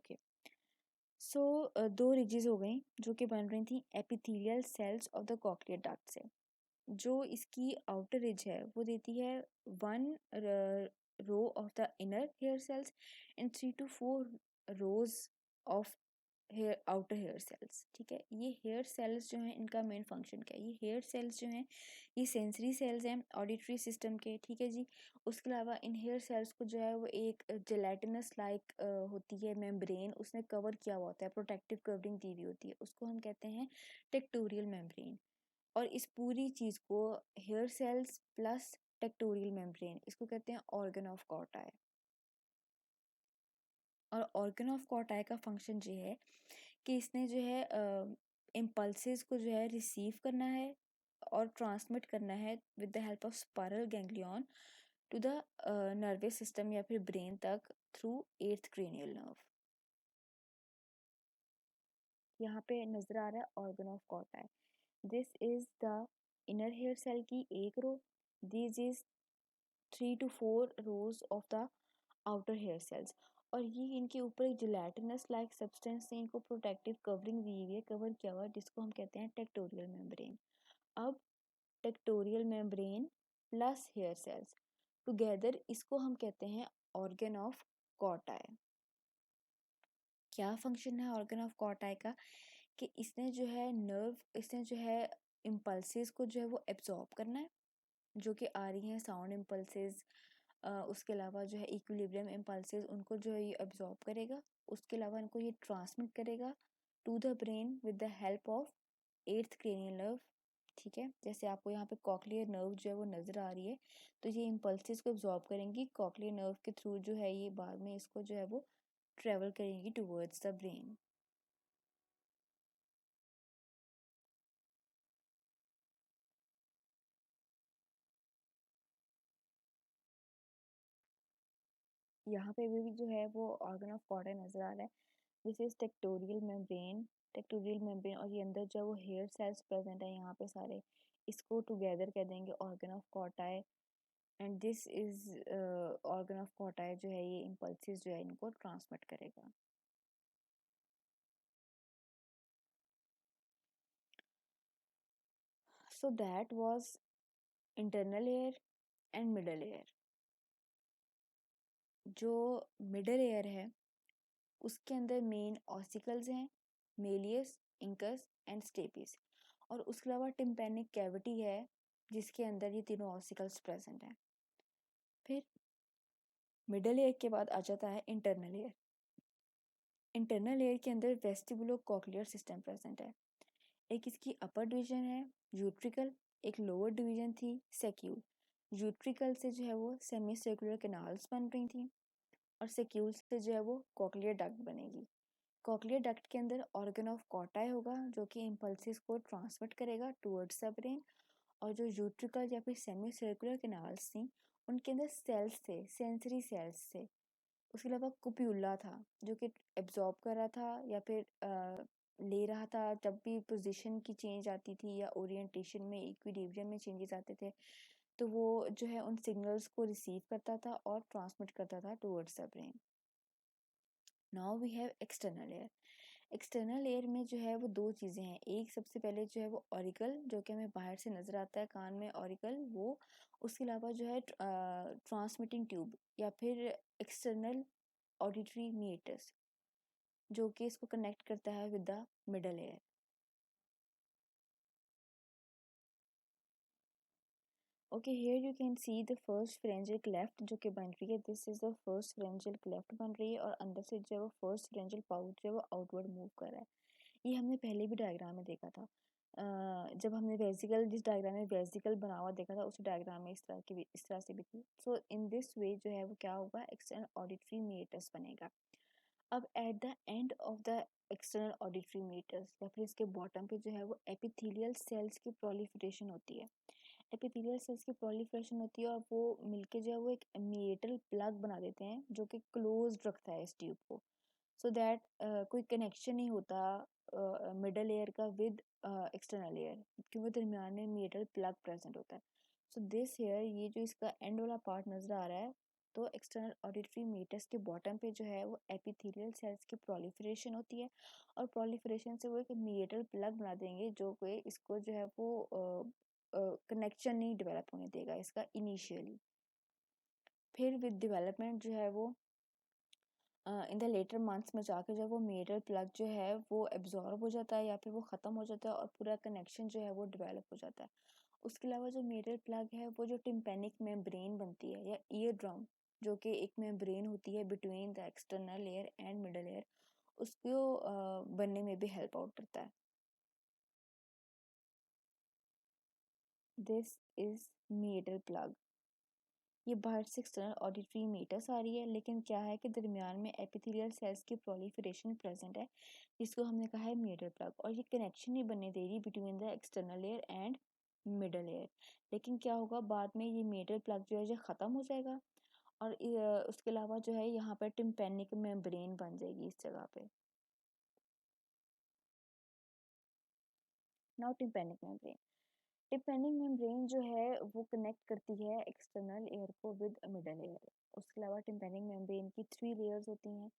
Okay. सो दो ridges हो गई जो कि बन रही थी epithelial cells of the cochlear duct से। जो इसकी आउटर रिज है वो देती है 1 row of the inner hair cells and 3 to 4 rows of hair outer hair cells. ठीक है, ये हेयर सेल्स जो हैं इनका मेन फंक्शन क्या है? ये हेयर सेल्स जो हैं ये सेंसरी सेल्स हैं ऑडिटरी सिस्टम के। ठीक है जी। उसके अलावा इन हेयर सेल्स को जो है वो एक जेलेटिनस लाइक होती है मेम्ब्रेन, उसने कवर किया हुआ होता है, प्रोटेक्टिव कवरिंग दी हुई होती है, उसको हम कहते हैं टेक्टोरियल मेम्ब्रेन। और इस पूरी चीज़ को hair cells plus tectorial membrane इसको कहते हैं ऑर्गन ऑफ कॉटाई। और ऑर्गन ऑफ कॉटाई का फंक्शन ये है कि इसने जो है इम्पल्सेस को जो है रिसीव करना है और ट्रांसमिट करना है with the help of spiral ganglion to the nervous system या फिर ब्रेन तक थ्रू 8th क्रेनियल नर्व। यहाँ पे नजर आ रहा है organ of Corti. This is the inner hair cell की एक रो, this is 3 to 4 rows of the outer hair cells. और ये इनके ऊपर एक जिलेटिनस लाइक सब्सटेंस से इनको प्रोटेक्टिव कवरिंग दी हुई है, कवर किया हुआ है, जिसको हम कहते हैं टेक्टोरियल मेम्ब्रेन। अब tectorial membrane plus hair cells together इसको हम कहते हैं ऑर्गन ऑफ कॉटाई। क्या फंक्शन है ऑर्गन ऑफ कॉटाई का? कि इसने जो है इम्पल्सेस को जो है वो एब्जॉर्ब करना है, जो कि आ रही हैं साउंड इम्पल्सेस। उसके अलावा जो है इक्विलिब्रियम इम्पल्सेस उनको जो है ये एब्जॉर्ब करेगा। उसके अलावा इनको ये ट्रांसमिट करेगा to the brain with the help of 8th cranial nerve. ठीक है, जैसे आपको यहाँ पे कॉक्लियर नर्व जो है वो नज़र आ रही है, तो ये इम्पल्सेस को एब्जॉर्ब करेंगी कॉक्लियर नर्व के थ्रू, जो है ये बाद में इसको जो है वो ट्रेवल करेंगी टूवर्ड्स द ब्रेन। यहाँ पे भी जो है वो ऑर्गन ऑफ कॉटाई नज़र आ रहा है। दिस इज टेक्टोरियल मेम्ब्रेन और ये अंदर जो है वो हेयर सेल्स प्रेजेंट है यहाँ पे सारे, इसको टुगेदर कह देंगे organ of Corti. And this is organ of Corti जो है ये इम्पल्सिस जो है इनको ट्रांसमिट करेगा। So that was internal ear and middle ear. जो मिडल एयर है उसके अंदर मेन ऑसिकल्स हैं, मेलियस, इंकस एंड स्टेपिस। और उसके अलावा टिम्पैनिक कैविटी है जिसके अंदर ये तीनों ऑसिकल्स प्रेजेंट हैं। फिर मिडल एयर के बाद आ जाता है इंटरनल एयर। इंटरनल एयर के अंदर वेस्टिबुलो कॉक्लियर सिस्टम प्रेजेंट है। एक इसकी अपर डिवीजन है यूट्रिकल, एक लोअर डिवीजन थी सेक्यूल। यूट्रिकल से जो है वो सेमी सर्कुलर कैनाल्स बन रही थी और सेक्यूल से जो है वो कॉक्लियर डक्ट बनेगी। कॉक्लियर डक्ट के अंदर ऑर्गन ऑफ कॉटाई होगा जो कि इम्पल्सिस को ट्रांसमिट करेगा टुवर्ड्स द ब्रेन। और जो यूट्रिकल या फिर सेमी सर्कुलर कैनाल्स थी उनके अंदर सेल्स थे, सेंसरी सेल्स थे। उसके अलावा कुप्यूला था जो कि एब्जॉर्ब कर रहा था या फिर ले रहा था जब भी पोजीशन की चेंज आती थी या ओरिएंटेशन में इक्विलिब्रियम में चेंजेस आते थे, तो वो जो है उन सिग्नल्स को रिसीव करता था और ट्रांसमिट करता था towards the brain. Now we have external ear. External ear में जो है वो दो चीज़ें हैं। एक सबसे पहले जो है वो ऑरिकल जो कि हमें बाहर से नज़र आता है कान में ऑरिकल, वो। उसके अलावा जो है ट्रांसमिटिंग ट्यूब या फिर एक्सटर्नल ऑडिटरी मीटर्स जो कि इसको कनेक्ट करता है with the middle air. Okay, here you can see the first फ्रेंजियल cleft जो कि बन रही है। This is the first फ्रेंजियल cleft बन रही है और अंदर से जो है वो फर्स्ट फ्रेंजियल पाउच जो है वो आउटवर्ड मूव कर रहा है। ये हमने पहले भी डायग्राम में देखा था। जब हमने वेसिकल, जिस डायग्राम में वेसिकल बना हुआ देखा था, उसी डायग्राम में इस तरह से भी थी। सो इन दिस वे जो है वो क्या होगा, एक्सटर्नल ऑडिटरी मीटर्स बनेगा। अब at the end of the external auditory meatus या फिर इसके बॉटम पे जो है वो एपिथेलियल सेल्स की प्रोलिफरेशन होती है। एपिथेलियल सेल्स की प्रोलिफरेशन होती है और वो मिलके जो है वो एक मीटल प्लग बना देते हैं जो कि क्लोज रखता है इस ट्यूब को, सो दैट कोई कनेक्शन नहीं होता मिडल एयर का विद एक्सटर्नल एयर, क्योंकि दरमियान में मीटल प्लग प्रेजेंट होता है। सो दिस हेयर, ये जो इसका एंड वाला पार्ट नजर आ रहा है, तो एक्सटर्नल ऑडिटरी मीटस के बॉटम पे जो है वो एपिथेलियल सेल्स की प्रोलिफरेशन होती है, और प्रोलिफरेशन से वो एक मीडियल प्लग बना देंगे जो कि इसको जो है वो कनेक्शन नहीं डेवलप होने देगा इसका इनिशियली। फिर विद डेवलपमेंट जो है वो इन द लेटर मंथ्स में जाके जब वो मीडियल प्लग जो है वो एब्जॉर्ब हो जाता है या फिर वो ख़त्म हो जाता है और पूरा कनेक्शन जो है वो डेवलप हो जाता है। उसके अलावा जो मीडियल प्लग है वो जो टिम्पेनिक मेम्ब्रेन बनती है या ईयर ड्रम, जो कि एक मेम्ब्रेन होती है between the external air and middle air, उसको बनने में भी हेल्प आउट करता है। This is medial plug. ये बाहर से एक्सटर्नल ऑडिटरी मीटस आ रही है, लेकिन क्या है कि दरमियान में एपिथेलियल सेल्स की प्रोलिफरेशन प्रेजेंट है, जिसको हमने कहा है मीडियल प्लग, और ये कनेक्शन नहीं बनने दे रही between the external air and middle air. लेकिन क्या होगा, बाद में ये मीडियल प्लग जो है ये ख़त्म हो जाएगा, और उसके अलावा जो है यहाँ पर टिम्पेनिक मेम्ब्रेन बन जाएगी इस जगह पे। Now tympanic membrane. Tympanic membrane जो है वो कनेक्ट करती है एक्सटर्नल एयर को विद मिडल एयर। उसके अलावा टिम्पेनिक मेम्ब्रेन की 3 लेयर्स होती हैं।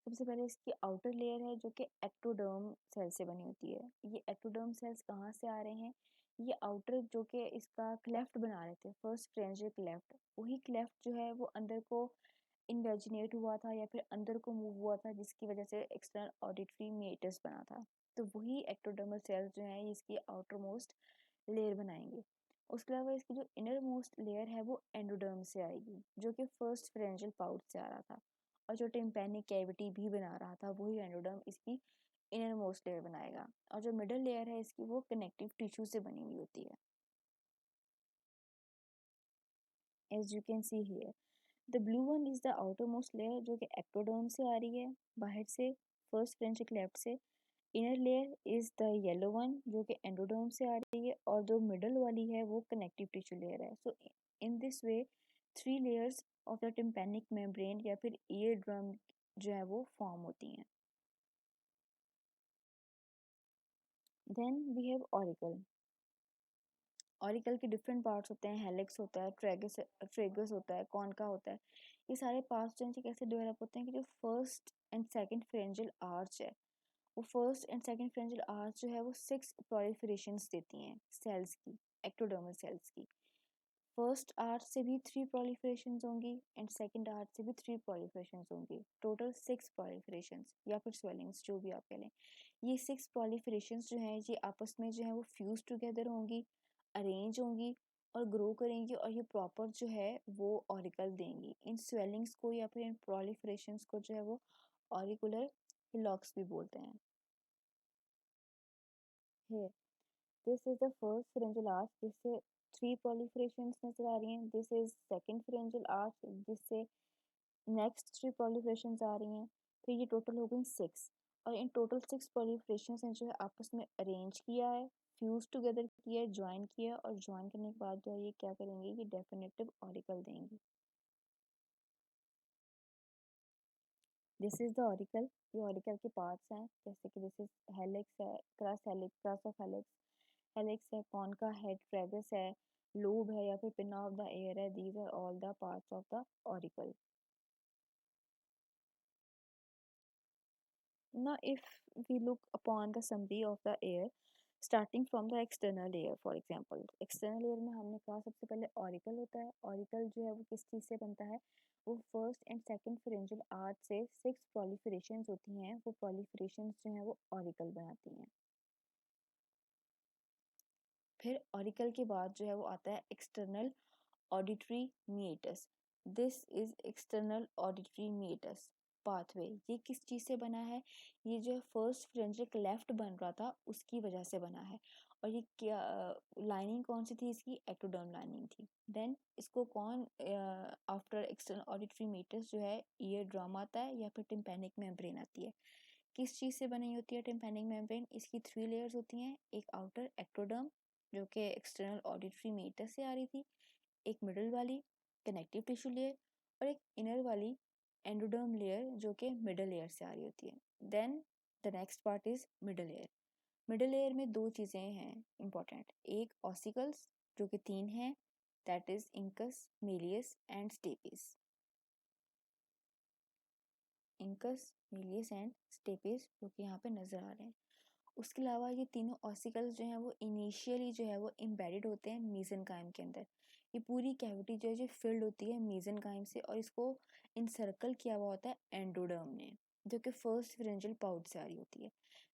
सबसे पहले इसकी आउटर लेयर है जो कि एक्टोडर्म सेल से बनी होती है। ये एक्टोडर्म सेल्स कहाँ से आ रहे हैं? ये आउटर जो कि इसका क्लेफ्ट बना रहे थे, फर्स्ट फ्रेंजियल क्लेफ्ट, वही क्लेफ्ट जो है वो अंदर को इन्वेजिनेट हुआ था या फिर अंदर को मूव हुआ था, जिसकी वजह से एक्सटर्नल ऑडिटरी मीटस बना था। तो वही एक्टोडर्मल सेल्स जो हैं इसकी आउटर मोस्ट लेयर बनाएंगे। उसके अलावा इसकी जो इनर मोस्ट लेयर है वो एंडोडर्म से आएगी, जो कि फर्स्ट फ्रेंजियल पाउच से आ रहा था, और जो टिम्पेनिक कैविटी भी बना रहा था वही एंडोडर्म इसकी इनर मोस्ट लेयर बनाएगा। और जो मिडल लेयर है इसकी वो कनेक्टिव टिश्यू से बनी हुई होती है। As you can see here, the blue one is the outermost layer जो कि एक्टोडर्म से आ रही है बाहर से, फर्स्ट फ्रेंच क्लेफ्ट से। Inner layer is the yellow one जो कि एंडोडर्म से आ रही है, और जो मिडल वाली है वो कनेक्टिव टिश्यू लेयर है। So in this way 3 layers of the tympanic membrane या फिर ईयर ड्रम जो है वो फॉर्म होती हैं। Then we have auricle. Auricle के डिफरेंट पार्ट्स होते हैं, हेलिक्स होता है, ट्रेगस होता है, कॉनका होता है। ये सारे पार्ट्स जो हैं कैसे डेवलप होते हैं कि जो फर्स्ट एंड सेकंड फ्रेंजियल आर्च है, वो फर्स्ट एंड सेकंड फ्रेंजियल आर्च जो है वो 6 प्रोलिफरेशंस देती हैं सेल्स की, एक्टोडर्मल सेल्स की। फर्स्ट आर्च से भी 3 प्रोलिफरेशंस होंगी एंड सेकंड आर्च से भी 3 प्रोलिफरेशंस होंगी, टोटल 6 प्रोलिफरेशंस या फिर स्वेलिंग्स जो भी आप कह लें। ये 6 प्रोलिफरेशंस जो हैं ये आपस में जो है वो फ्यूज टुगेदर होंगी, अरेंज होंगी और ग्रो करेंगी, और ये प्रॉपर जो है वो ऑरिकल देंगी। इन स्वेलिंग्स को या फिर इन प्रोलिफरेशंस को जो है वो ऑरिकुलर हिलॉक्स भी बोलते हैं। Here, this is the first pharyngeal arch जिससे 3 proliferations नजर आ रही हैं। This is second pharyngeal arch जिससे नेक्स्ट 3 proliferations आ रही हैं। फिर ये टोटल हो गई 6, और इन टोटल 6 proliferations ने जो है आपस में अरेंज किया है, फ्यूज टुगेदर किया है, ज्वाइन किया है, और ज्वाइन करने के बाद जो है ये क्या करेंगे, ये डेफिनेटिव ऑरिकल देंगी। This is the auricle. ये ऑरिकल के पार्ट्स हैं, जैसे कि दिस इज हेलिक्स है, helix, crus of helix, helix है, कॉनका है, ट्रेगस है, लोब है या फिर पिन ऑफ द एयर है। These are all the parts of the auricle. Now if we look upon the summary of the air starting from the external layer, for example external layer में हमने कहा सबसे पहले auricle होता है। Auricle जो है वो किस चीज़ से बनता है, वो फर्स्ट एंड सेकंड फ्रेंजियल आर्च से 6 प्रोलिफरेशंस होती हैं, वो प्रोलिफरेशंस जो हैं वो ऑरिकल बनाती हैं। फिर ऑरिकल के बाद जो है वो आता है external auditory meatus. This is external auditory meatus pathway. ये किस चीज़ से बना है, ये जो फर्स्ट फ्रेंजिक लेफ्ट बन रहा था उसकी वजह से बना है। और ये क्या लाइनिंग कौन सी थी, इसकी एक्टोडर्म लाइनिंग थी। देन इसको कौन आफ्टर एक्सटर्नल ऑडिटरी मीटस जो है ईयर ड्रम आता है या फिर टिम्पेनिक मेम्ब्रेन आती है। किस चीज़ से बनी होती है टिम्पेनिक मेम्ब्रेन, इसकी 3 लेयर्स होती हैं। एक आउटर एक्टोडर्म जो कि एक्सटर्नल ऑडिटरी मीटस से आ रही थी, एक मिडल वाली कनेक्टिव टिश्यू लेयर, और एक इनर वाली एंडोडर्म लेयर जो कि मिडल लेयर से आ रही होती है। Then the next part is middle layer. Middle layer में 2 चीज़ें हैं इंपॉर्टेंट, एक ऑसिकल्स जो कि 3 हैं, that is incus, malleus and stapes. Incus, malleus and stapes, जो कि यहाँ पे नज़र आ रहे हैं। उसके अलावा ये तीनों ऑसिकल्स जो हैं वो इनिशियली जो है वो एम्बेडेड होते हैं मेसेनकाइम के अंदर। ये पूरी कैविटी जो है जो फिल्ड होती है मेसेनकाइम से, और इसको इनसर्कल किया हुआ होता है एंडोडर्म ने, जो कि फर्स्ट फ्रेंजियल पाउच से आ रही होती है।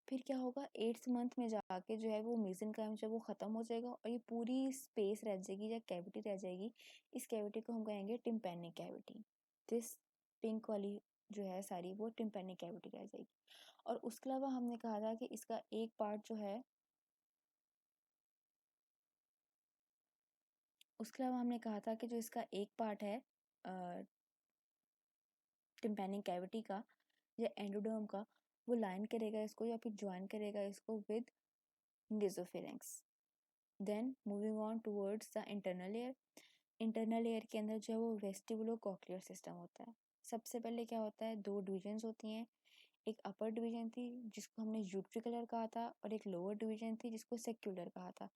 फिर क्या होगा, 8th मंथ में जाके जो है वो मेसेनकाइम जो है वो ख़त्म हो जाएगा और ये पूरी स्पेस रह जाएगी या कैविटी रह जाएगी। इस कैविटी को हम कहेंगे टिम्पैनिक कैविटी। दिस पिंक वाली जो है सारी वो टिम्पैनिक कैविटी रह जाएगी। और उसके अलावा हमने कहा था कि इसका एक पार्ट जो है, उसके अलावा हमने कहा था कि जो इसका एक पार्ट है टिम्पैनिक कैविटी का या एंडोडर्म का, वो लाइन करेगा इसको या फिर ज्वाइन करेगा इसको with nasopharynx. Then moving on towards the internal ear. Internal ear के अंदर जो है वो वेस्टिबुलो कॉक्लियर सिस्टम होता है। सबसे पहले क्या होता है, दो डिविजन्स होती हैं। एक अपर डिवीजन थी जिसको हमने यूट्रिकुलर कहा था, और एक लोअर डिवीजन थी जिसको सेक्युलर कहा था।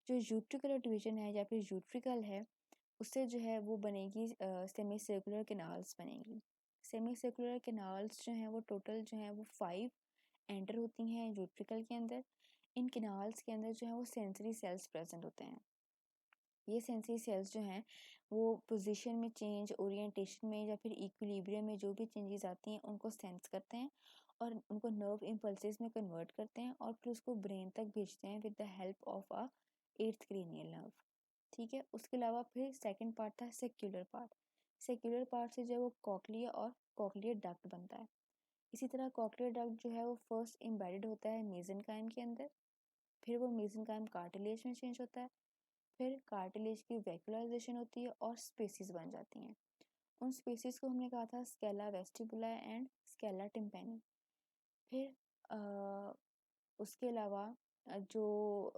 जो यूट्रिकुलर डिवीजन है या फिर यूट्रिकल है, उससे जो है वो बनेगी सेमी सर्कुलर कैनाल्स बनेगी। सेमी सर्कुलर कैनाल्स जो हैं वो टोटल जो है वो 5 एंटर होती हैं यूट्रिकल के अंदर। इन कैनाल्स के अंदर जो है वो सेंसरी सेल्स प्रेजेंट होते हैं। ये सेंसरी सेल्स जो हैं वो पोजीशन में चेंज, ओरिएंटेशन में या फिर इक्विलिब्रियम में जो भी चेंजेस आती हैं उनको सेंस करते हैं और उनको नर्व इम्पल्सेस में कन्वर्ट करते हैं और फिर उसको ब्रेन तक भेजते हैं with the help of a 8th cranial nerve. ठीक है, उसके अलावा फिर सेकंड पार्ट था सेक्युलर पार्ट। सेक्युलर पार्ट से जो है वो कॉक्लिया और कॉक्लियर डक्ट बनता है। इसी तरह कॉक्लियर डक्ट जो है वो फर्स्ट एम्बेडेड होता है मेसेनकाइम के अंदर, फिर वो मेसेनकाइम कार्टिलेज में चेंज होता है, फिर कार्टिलेज की वैक्यूलाइजेशन होती है और स्पेसिस बन जाती हैं। उन स्पेसिस को हमने कहा था स्केला वेस्टिबुला एंड स्केला टिम्पैनी। फिर उसके अलावा जो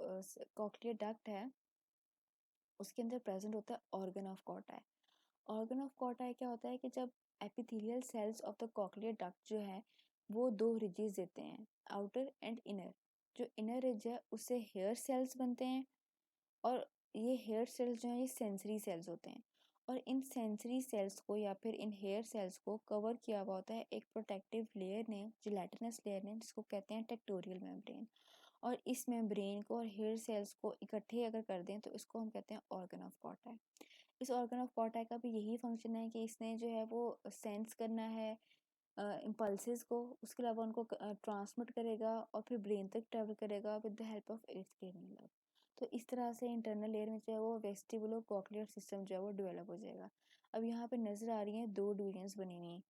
कॉक्लियर डक्ट है उसके अंदर प्रेजेंट होता है ऑर्गन ऑफ कॉटाई। ऑर्गन ऑफ कॉटाई क्या होता है कि जब epithelial cells of the cochlear duct जो है वो दो रिजेस देते हैं, आउटर एंड इनर। जो इनर रिज है उससे हेयर सेल्स बनते हैं और ये हेयर सेल्स जो हैं ये सेंसरी सेल्स होते हैं, और इन सेंसरी सेल्स को या फिर इन हेयर सेल्स को कवर किया हुआ होता है एक प्रोटेक्टिव लेयर ने, जिलेटिनस लेयर ने, जिसको कहते हैं टेक्टोरियल मेम्ब्रेन। और इस मेम्ब्रेन को और हेयर सेल्स को इकट्ठे अगर कर दें तो इसको हम कहते हैं ऑर्गन ऑफ कॉटाई। इस ऑर्गन ऑफ कॉटाई का भी यही फंक्शन है कि इसने जो है वो सेंस करना है इम्पल्सेस को, उसके अलावा उनको ट्रांसमिट करेगा और फिर ब्रेन तक ट्रेवल करेगा with the help of 8th cranial nerve. तो इस तरह से इंटरनल एयर में जो है वो वेस्टिबुलो कॉक्लियर सिस्टम जो है वो डेवलप हो जाएगा। अब यहाँ पे नज़र आ रही हैं दो डिविजन्स बनी हुई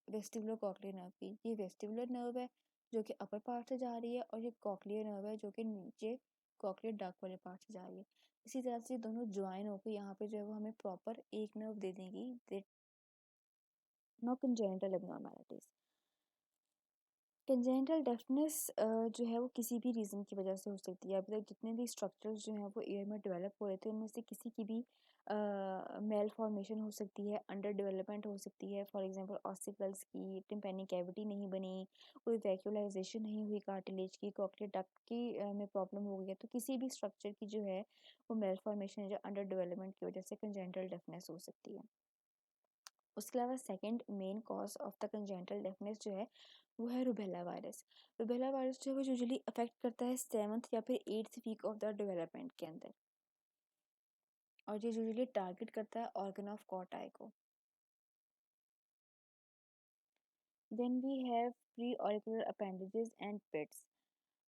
वेस्टिबुलो कॉक्लियर नर्व की। ये वेस्टिबुलर नर्व है जो कि अपर पार्ट से जा रही है, और ये कॉक्लियर नर्व है जो कि नीचे कॉक्लियर डक्ट वाले पार्ट से जा रही है। इसी तरह से दोनों ज्वाइन होकर यहाँ पे जो है वो हमें प्रॉपर एक नर्व दे देंगी। No congenital abnormalities. Congenital deafness जो है वो किसी भी रीज़न की वजह से हो सकती है। अभी तक जितने भी स्ट्रक्चर्स जो हैं वो एयर में डेवलप हो रहे थे उनमें से किसी की भी मेल फॉर्मेशन हो सकती है, अंडर डेवलपमेंट हो सकती है। फॉर एग्जांपल ऑसिकल्स की टिम्पैनिक कैविटी नहीं बनी, कोई वैक्यूलाइजेशन नहीं हुई कार्टिलेज की, कॉक्लियर डक्ट की में प्रॉब्लम हो गई है, तो किसी भी स्ट्रक्चर की जो है वो मेल फॉर्मेशन या अंडर डेवलपमेंट की वजह से कंजेनिटल डेफनेस हो सकती है। उसके अलावा second main cause of the congenital deafness जो है वो है रूबेला वायरस। रूबेला वायरस जो है वो यूजुअली अफेक्ट करता है 7th या फिर 8th week of the development के अंदर, और ये यूजुअली टारगेट करता है ऑर्गन ऑफ कॉटाई को। Then we have pre auricular appendages and pits.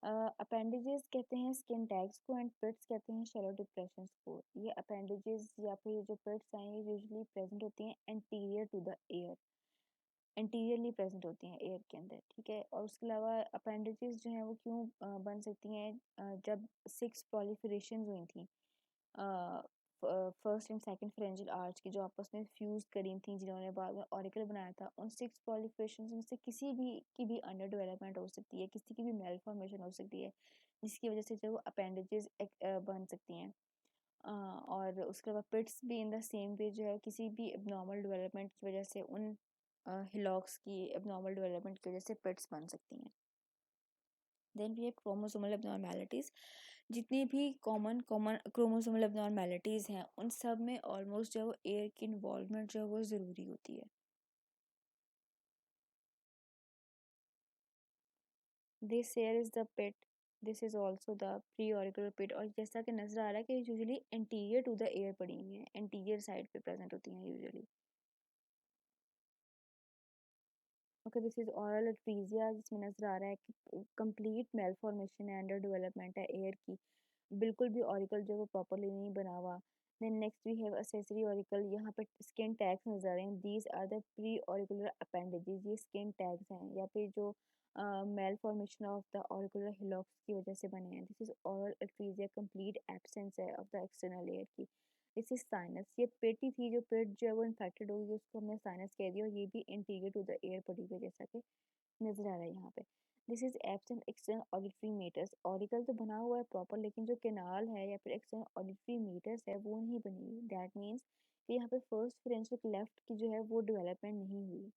Appendages कहते हैं स्किन टैग्स को एंड पिट्स कहते हैं शैलो डिप्रेशंस को। ये अपेंडेजेस या फिर ये जो पिट्स हैं ये यूजुअली प्रेजेंट होती हैं anterior to the ear, anteriorly present होती हैं एयर के अंदर। ठीक है, और उसके अलावा अपेंडेजेस जो हैं वो क्यों बन सकती हैं, जब 6 प्रोलिफरेशन हुई थी फर्स्ट एंड सेकंड फ्रेंजियल आर्च की, जो आपस में फ्यूज करी थी, जिन्होंने बाद में ऑरिकल बनाया था, उन 6 प्रोलिफरेशन में से किसी भी की भी अंडर डेवलपमेंट हो सकती है, किसी की भी मेल फॉर्मेशन हो सकती है, जिसकी वजह से जो अपेंडेजेस बन सकती हैं। और उसके अलावा पिट्स भी इन द सेम वे जो है किसी भी एबनॉर्मल डेवलपमेंट की वजह से, उन हिलॉक्स की एबनॉर्मल डेवलपमेंट की वजह से पिट्स बन सकती हैं। Then we have chromosomal abnormalities. जितनी भी कॉमन कॉमन क्रोमोसोमल एबनॉर्मेलिटीज़ हैं उन सब में ऑलमोस्ट जो है वो एयर की इन्वॉल्वमेंट जो है वो ज़रूरी होती है। This ear is the pit, this is also the pre auricular pit. और जैसा कि नजर आ रहा है कि usually interior to the ear पड़ी हुई है, इंटीरियर साइड पे प्रेजेंट होती हैं usually. Okay, this is aural atresia, जिसमें नजर आ रहा है कि कंप्लीट मेल फॉर्मेशन है, अंडर डेवलपमेंट है एयर की, बिल्कुल भी ऑरिकल जो वो प्रॉपरली नहीं बना हुआ। Then next we have accessory auricle, यहाँ पे स्किन टैग्स नजर आ रहे हैं, these are the pre auricular appendages, ये स्किन टैग्स हैं या फिर जो malformation of the auricular hillocks की वजह से बने हैं। This is aural atresia, complete absence है ऑफ द एक्सटर्नल एयर की। दिस इज साइनस, ये पेट ही थी, जो पेट जो है वो इन्फेक्टेड होगी उसको हमने साइनस कह दिया, और ये भी इंटीरियर टू द एयर पड़ी हुई है जैसा कि नजर आ रहा है यहाँ पे। This is absent external auditory meatus, auricle तो बना हुआ है प्रॉपर, लेकिन जो कैनाल है या फिर एक्सटर्नल ऑडिटरी मीटर्स है वो नहीं बनी हुई। दैट मीन्स कि यहाँ पे फर्स्ट फ्रेंच लेफ्ट की जो है वो डेवलपमेंट नहीं हुई।